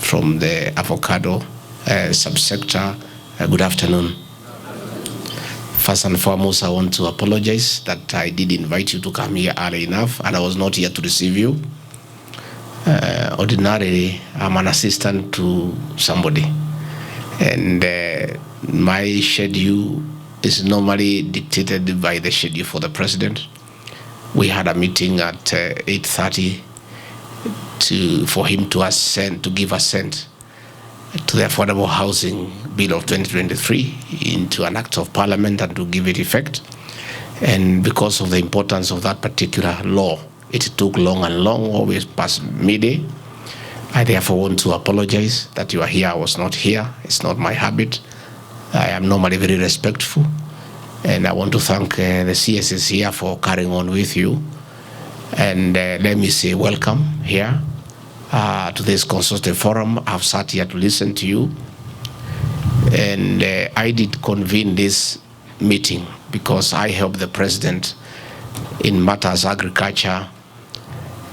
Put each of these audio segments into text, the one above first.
from the Avocado subsector. Good afternoon. First and foremost, I want to apologize that I did invite you to come here early enough and I was not here to receive you. Ordinarily, I'm an assistant to somebody, and my schedule is normally dictated by the schedule for the president. We had a meeting at 8:30 for him to give assent to the Affordable Housing Bill of 2023 into an act of parliament and to give it effect. And because of the importance of that particular law, it took long and long, always past midday. I therefore want to apologize that you are here. I was not here. It's not my habit. I am normally very respectful. And I want to thank the CSS here for carrying on with you. And let me say welcome here to this consultative forum. I've sat here to listen to you. And I did convene this meeting because I helped the president in matters agriculture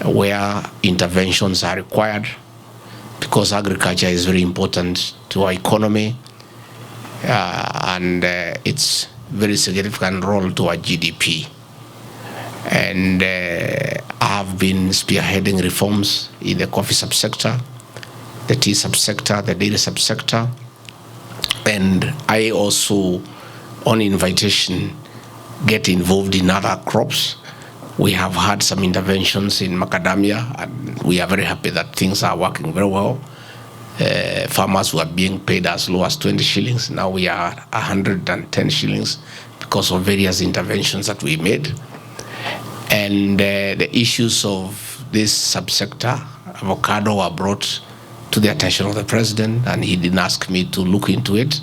where interventions are required, because agriculture is very important to our economy and it's very significant role to our GDP. And I have been spearheading reforms in the coffee subsector, the tea subsector, the dairy subsector, and I also, on invitation, get involved in other crops. We have had some interventions in macadamia, and we are very happy that things are working very well. Farmers were being paid as low as 20 shillings. Now we are 110 shillings because of various interventions that we made. And the issues of this subsector, avocado, were brought to the attention of the president, and he didn't ask me to look into it.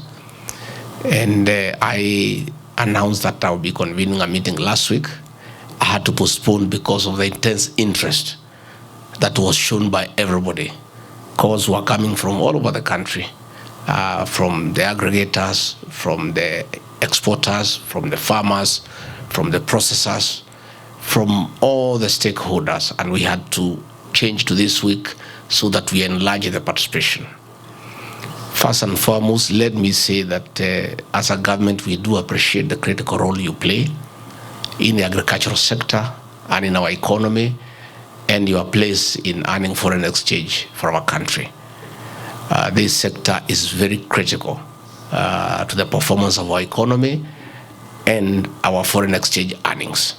And I announced that I will be convening a meeting last week. I had to postpone because of the intense interest that was shown by everybody. Calls were coming from all over the country, from the aggregators, from the exporters, from the farmers, from the processors, from all the stakeholders, and we had to change to this week so that we enlarge the participation. First and foremost, let me say that as a government, we do appreciate the critical role you play in the agricultural sector and in our economy, and your place in earning foreign exchange for our country. This sector is very critical to the performance of our economy and our foreign exchange earnings.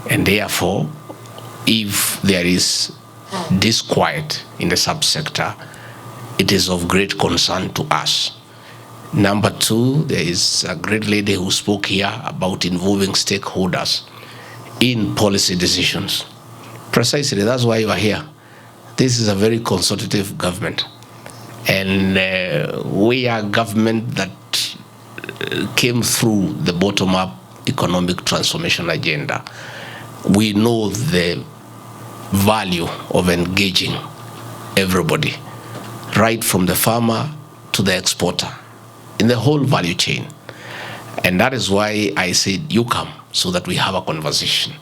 And therefore, if there is disquiet in the subsector, it is of great concern to us. Number two, there is a great lady who spoke here about involving stakeholders in policy decisions. Precisely, that's why you are here. This is a very consultative government. And we are a government that came through the bottom-up economic transformation agenda. We know the value of engaging everybody, right from the farmer to the exporter, in the whole value chain. And that is why I said, you come, so that we have a conversation.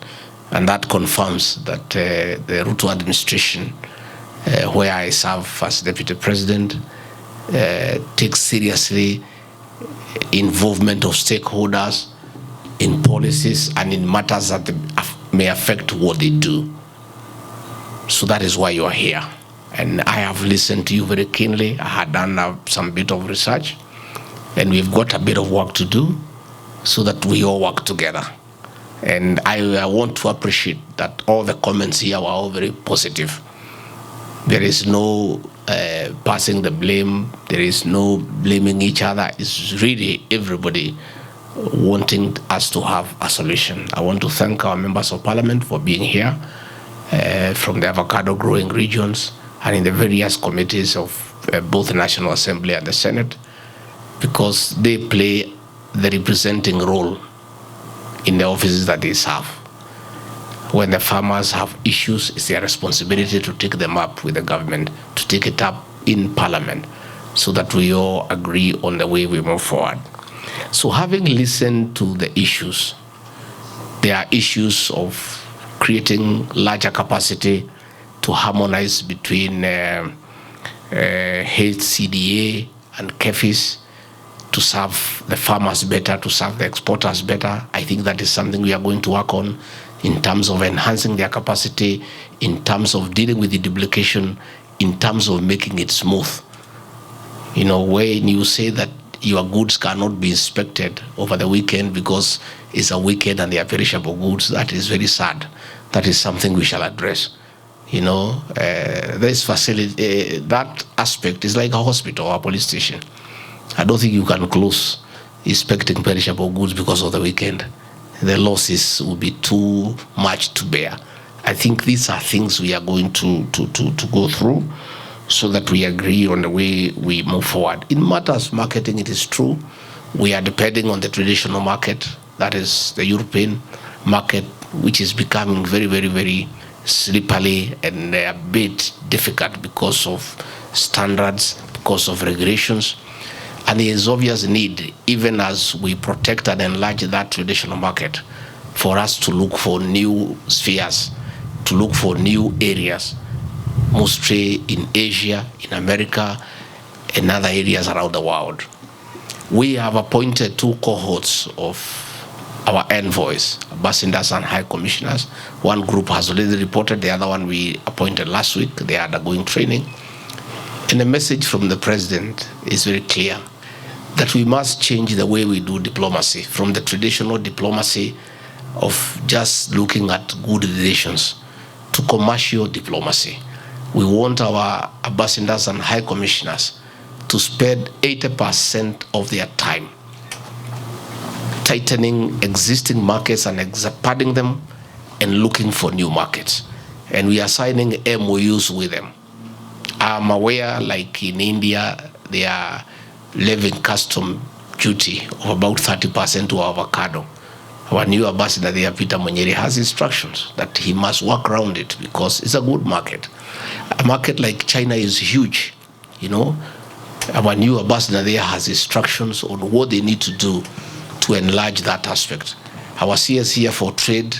And that confirms that the Ruto administration, where I serve as deputy president, takes seriously involvement of stakeholders in policies and in matters that may affect what they do. So that is why you are here. And I have listened to you very keenly. I had done some bit of research, and we've got a bit of work to do so that we all work together. And I want to appreciate that all the comments here were all very positive. There is no passing the blame. There is no blaming each other. It's really everybody wanting us to have a solution. I want to thank our members of parliament for being here from the avocado growing regions and in the various committees of both the National Assembly and the Senate, because they play the representing role in the offices that they serve. When the farmers have issues, it's their responsibility to take them up with the government, to take it up in parliament, so that we all agree on the way we move forward. So having listened to the issues, there are issues of creating larger capacity to harmonize between HCDA and KEFIS to serve the farmers better, to serve the exporters better. I think that is something we are going to work on in terms of enhancing their capacity, in terms of dealing with the duplication, in terms of making it smooth. You know, when you say that your goods cannot be inspected over the weekend because it's a weekend and they are perishable goods, that is very sad. That is something we shall address. You know, this facility, that aspect is like a hospital or a police station. I don't think you can close inspecting perishable goods because of the weekend. The losses will be too much to bear. I think these are things we are going to go through so that we agree on the way we move forward. In matters of marketing, it is true, we are depending on the traditional market, that is the European market, which is becoming very, very, very slippery and a bit difficult because of standards, because of regulations. And there is obvious need, even as we protect and enlarge that traditional market, for us to look for new spheres, to look for new areas, mostly in Asia, in America, and other areas around the world. We have appointed 2 cohorts of our envoys, ambassadors and high commissioners. One group has already reported, the other one we appointed last week. They are undergoing training. And the message from the president is very clear, that we must change the way we do diplomacy from the traditional diplomacy of just looking at good relations to commercial diplomacy. We want our ambassadors and high commissioners to spend 80% of their time tightening existing markets and expanding them and looking for new markets. And we are signing MOUs with them. I'm aware, like in India, they are levying custom duty of about 30% to avocado. Our new ambassador there, Peter Munyeri, has instructions that he must work around it because it's a good market. A market like China is huge, you know. Our new ambassador there has instructions on what they need to do to enlarge that aspect. Our CS here for trade,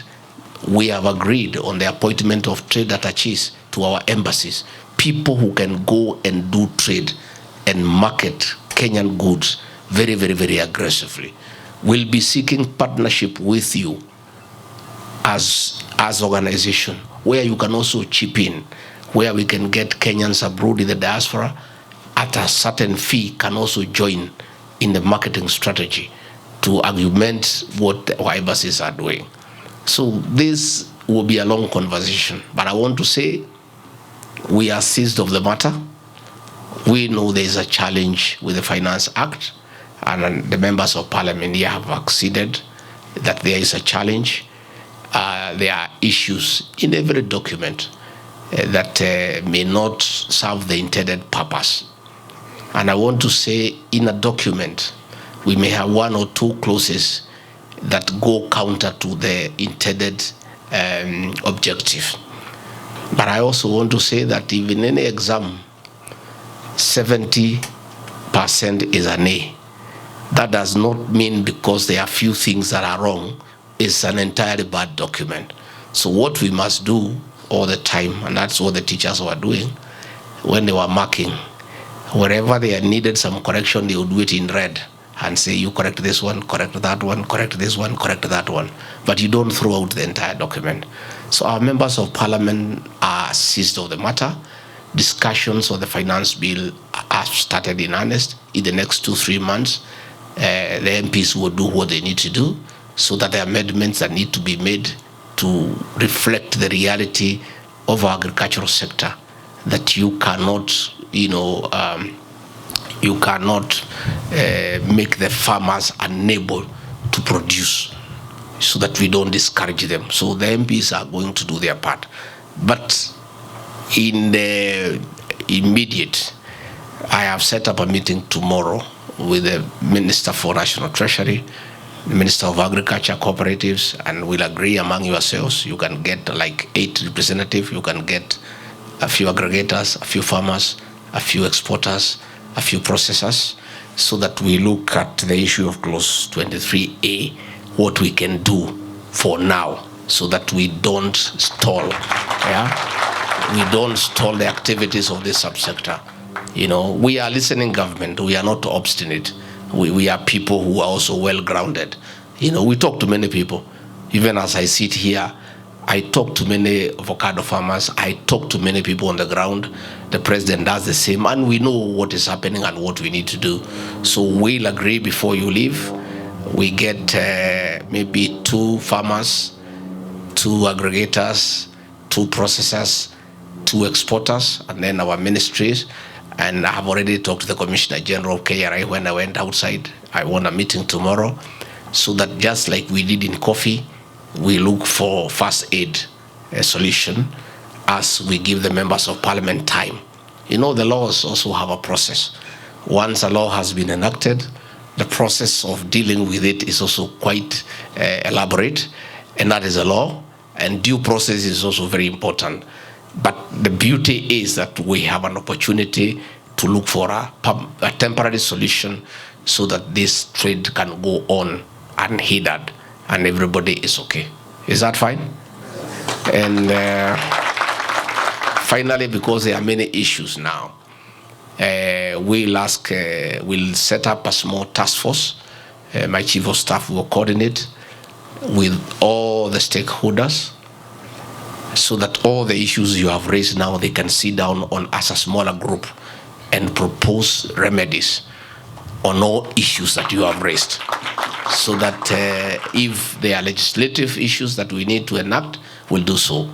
we have agreed on the appointment of trade attaches to our embassies, people who can go and do trade and market Kenyan goods very, very, very aggressively. We'll be seeking partnership with you as organization, where you can also chip in, where we can get Kenyans abroad in the diaspora at a certain fee can also join in the marketing strategy to augment what our embassies are doing. So this will be a long conversation, but I want to say we are seized of the matter. We know there is a challenge with the Finance Act, and the members of Parliament here have acceded that there is a challenge. There are issues in every document that may not serve the intended purpose. And I want to say, in a document, we may have 1 or 2 clauses that go counter to the intended objective. But I also want to say that even in any exam, 70% is an A. That does not mean because there are few things that are wrong, it's an entirely bad document. So what we must do all the time, and that's what the teachers were doing when they were marking, wherever they needed some correction, they would do it in red and say, you correct this one, correct that one, correct this one, correct that one. But you don't throw out the entire document. So our members of Parliament are seized of the matter. Discussions on the finance bill are started in earnest. In the next 2-3 months, the MPs will do what they need to do so that the amendments that need to be made to reflect the reality of our agricultural sector, that you cannot, you cannot make the farmers unable to produce, so that we don't discourage them. So the MPs are going to do their part. But in the immediate, I have set up a meeting tomorrow with the Minister for National Treasury, the Minister of Agriculture, Cooperatives, and we'll agree among yourselves. You can get like 8 representatives, you can get a few aggregators, a few farmers, a few exporters, a few processors, so that we look at the issue of clause 23A, what we can do for now, so that we don't stall, we don't stall the activities of this subsector. You know, we are listening government. We are not obstinate. We are people who are also well-grounded. You know, we talk to many people. Even as I sit here, I talk to many avocado farmers. I talk to many people on the ground. The president does the same, and we know what is happening and what we need to do. So we'll agree before you leave. We get maybe 2 farmers, 2 aggregators, 2 processors, 2 exporters, and then our ministries. And I have already talked to the Commissioner General of KRI when I went outside. I want a meeting tomorrow, so that just like we did in coffee, we look for first aid solution as we give the members of parliament time. You know, the laws also have a process. Once a law has been enacted, the process of dealing with it is also quite elaborate, and that is a law, and due process is also very important. But the beauty is that we have an opportunity to look for a temporary solution so that this trade can go on unhindered and everybody is okay. Is that fine? And finally, because there are many issues now, we'll set up a small task force. My chief of staff will coordinate with all the stakeholders, so that all the issues you have raised now, they can sit down on as a smaller group and propose remedies on all issues that you have raised. So that if there are legislative issues that we need to enact, we'll do so.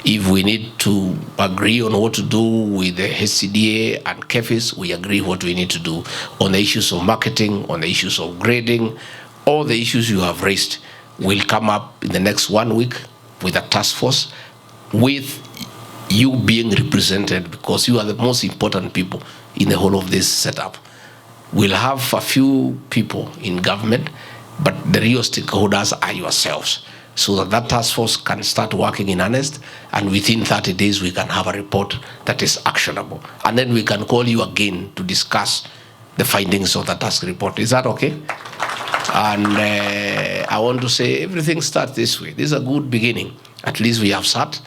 If we need to agree on what to do with the HCDA and KEFIS, we agree what we need to do. On the issues of marketing, on the issues of grading, all the issues you have raised will come up in the next 1 week with a task force, with you being represented, because you are the most important people in the whole of this setup. We'll have a few people in government, but the real stakeholders are yourselves, so that that task force can start working in earnest, and within 30 days we can have a report that is actionable. And then we can call you again to discuss the findings of the task report. Is that okay? And I want to say everything starts this way. This is a good beginning. At least we have sat.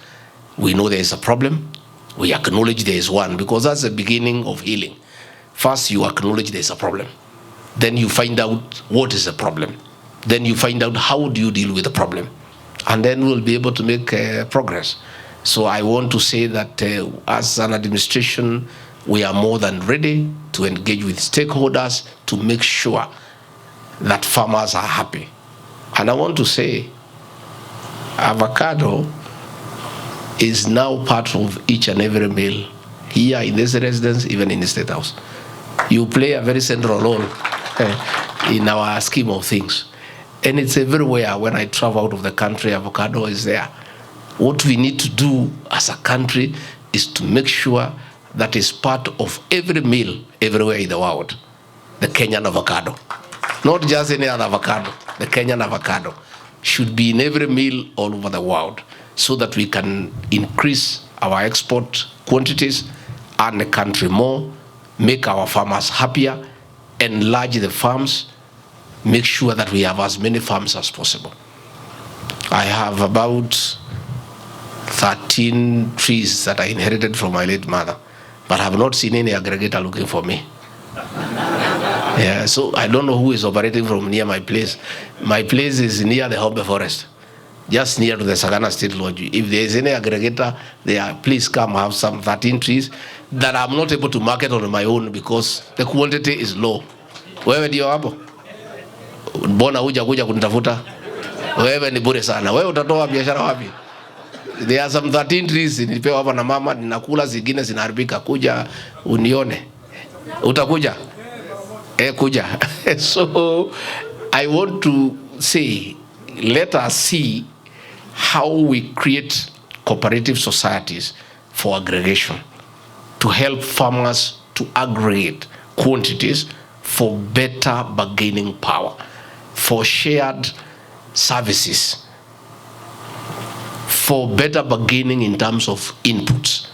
We know there is a problem. We acknowledge there is one, because that's the beginning of healing. First, you acknowledge there is a problem. Then you find out what is the problem. Then you find out how do you deal with the problem. And then we'll be able to make progress. So I want to say that as an administration, we are more than ready to engage with stakeholders to make sure that farmers are happy. And I want to say, avocado is now part of each and every meal here in this residence, even in the State House. You play a very central role in our scheme of things. And it's everywhere. When I travel out of the country, avocado is there. What we need to do as a country is to make sure that is part of every meal everywhere in the world. The Kenyan avocado. Not just any other avocado. The Kenyan avocado should be in every meal all over the world, so that we can increase our export quantities, earn the country more, make our farmers happier, enlarge the farms, make sure that we have as many farms as possible. I have about 13 trees that I inherited from my late mother, but I have not seen any aggregator looking for me. Yeah, so I don't know who is operating from near my place. My place is near the Hobbe Forest, just near to the Sagana State Lodge. If there is any aggregator there, please come. I have some 13 trees that I'm not able to market on my own because the quantity is low. Wewe ndio hapo? Mbona huja kuja kunitafuta? Wewe ni bure sana. Wewe utatoa biashara wapi? There are some 13 trees nilipewa hapa na mama, ninakula, zingine zinaharibika. Kuja unione. Utakuja? Kuja. So I want to say, let us see how we create cooperative societies for aggregation to help farmers to aggregate quantities for better bargaining power, for shared services, for better bargaining in terms of inputs.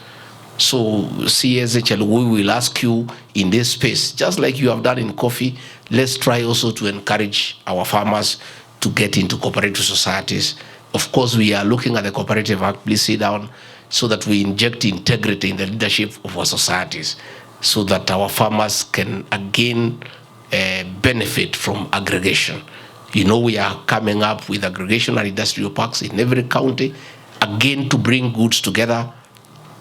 So CSHL, we will ask you in this space, just like you have done in coffee, let's try also to encourage our farmers to get into cooperative societies. Of course, we are looking at the Cooperative Act. Please sit down, so that we inject integrity in the leadership of our societies. so that our farmers can again benefit from aggregation. You know, we are coming up with aggregation and industrial parks in every county, again to bring goods together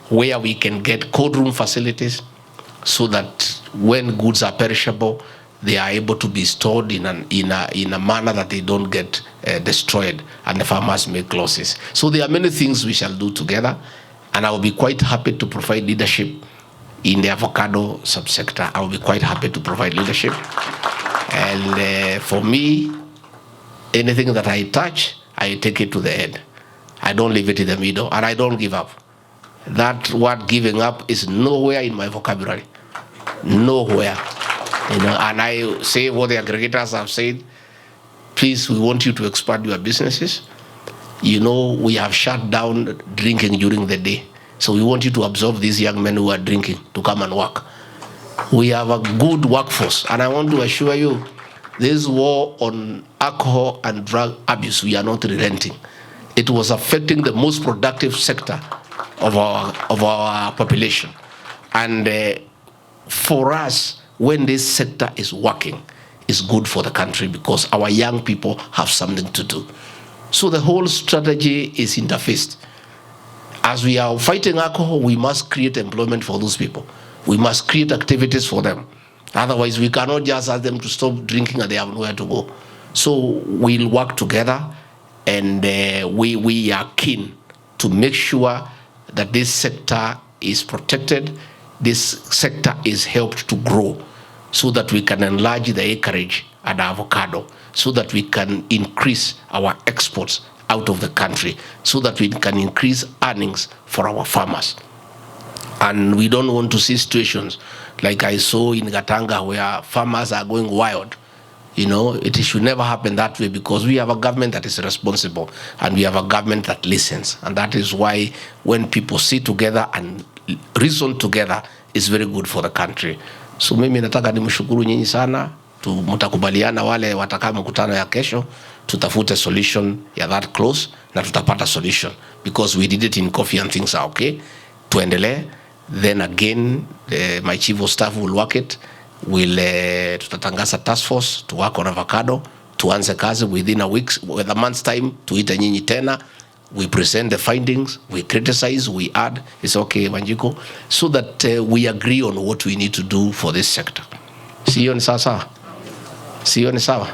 where we can get cold room facilities so that when goods are perishable, they are able to be stored in a manner that they don't get destroyed and the farmers make losses. So there are many things we shall do together, and I will be quite happy to provide leadership in the avocado subsector. I will be quite happy to provide leadership. And for me, anything that I touch, I take it to the end. I don't leave it in the middle, and I don't give up. That word giving up is nowhere in my vocabulary. Nowhere. You know, and I say what the aggregators have said, please, we want you to expand your businesses. You know, we have shut down drinking during the day. So we want you to absorb these young men who are drinking to come and work. We have a good workforce, and I want to assure you, this war on alcohol and drug abuse, we are not relenting. It was affecting the most productive sector of our population. And for us, when this sector is working, it's good for the country because our young people have something to do. So the whole strategy is interfaced. As we are fighting alcohol, we must create employment for those people. We must create activities for them. Otherwise, we cannot just ask them to stop drinking and they have nowhere to go. So we'll work together, and we are keen to make sure that this sector is protected, this sector is helped to grow, so that we can enlarge the acreage at avocado, so that we can increase our exports out of the country, so that we can increase earnings for our farmers. And we don't want to see situations like I saw in Gatanga where farmers are going wild. You know, it should never happen that way, because we have a government that is responsible and we have a government that listens. And that is why when people sit together and reason together, it's very good for the country. So mimi nataka nimshukuru nyinyi sana. Mtakubaliana wale watakaa mkutano ya kesho, tutafute solution ya that clause na tutapata solution, because we did it in coffee and things are okay. Tuendelee. Then again, my chief of staff will work it. Tutatangaza task force to work on avocado, tuanze kazi within a week, with a month's time, tuite nyinyi tena. We present the findings, we criticize, we add. It's okay, Wanjiko, so that we agree on what we need to do for this sector. Sio ni sawa? Sio ni sawa?